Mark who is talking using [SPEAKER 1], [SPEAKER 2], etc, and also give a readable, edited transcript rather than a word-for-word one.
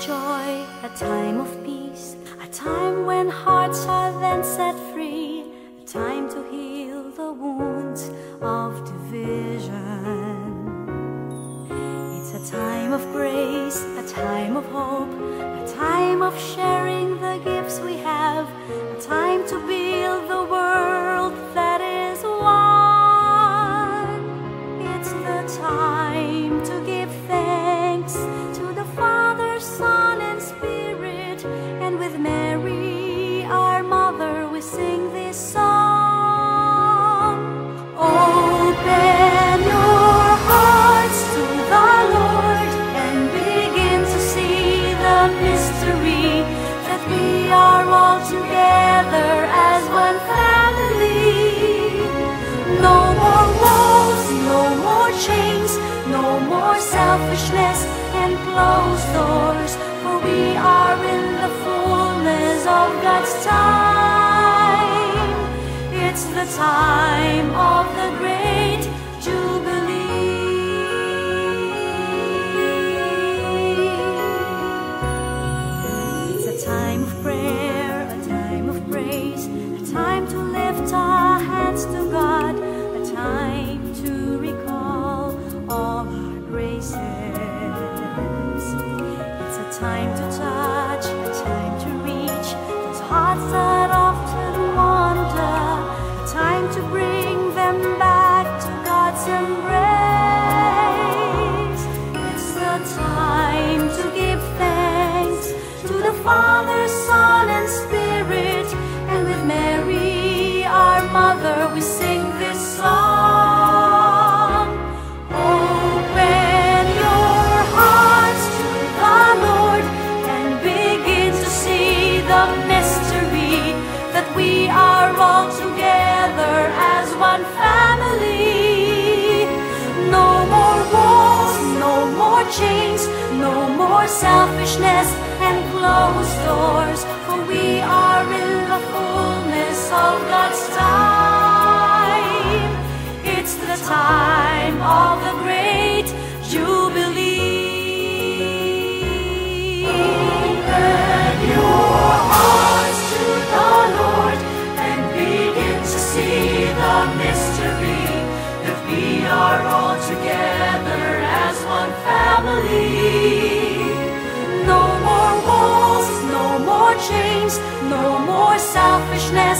[SPEAKER 1] joy, a time of peace, a time when hearts are then set free, a time to heal the wounds of division. It's a time of grace, a time of hope, a time of sharing the gifts we have, a time to build the world that is one. It's the time to give thanks to the Father, Son, and Spirit, and with Mary, our Mother, we sing this song. Open your hearts to the Lord and begin to see the mystery that we are all together as one family. No more walls, no more chains, no more selfishness and closed doors, for we are in the fullness of God's time. It's the time of the great Jubilee. It's a time of prayer, a time of praise, a time to lift our hands to God, a time to recall all our graces. It's a time to touch, a time to reach those hearts that often wander, a time to bring them back to God's embrace. It's the time to give thanks to the Father, Son, and Spirit, and with Mary, our Mother, we sing this song. Open your hearts to the Lord and begin to see the mystery that we are all together as one family. No more walls, no more chains, no more selfishness and closed doors, for we are in the fullness of God's time. It's the time of the great Jubilee. Open your hearts to the Lord and begin to see the mystery that we are all together as one family. No more walls, no more chains, no more selfishness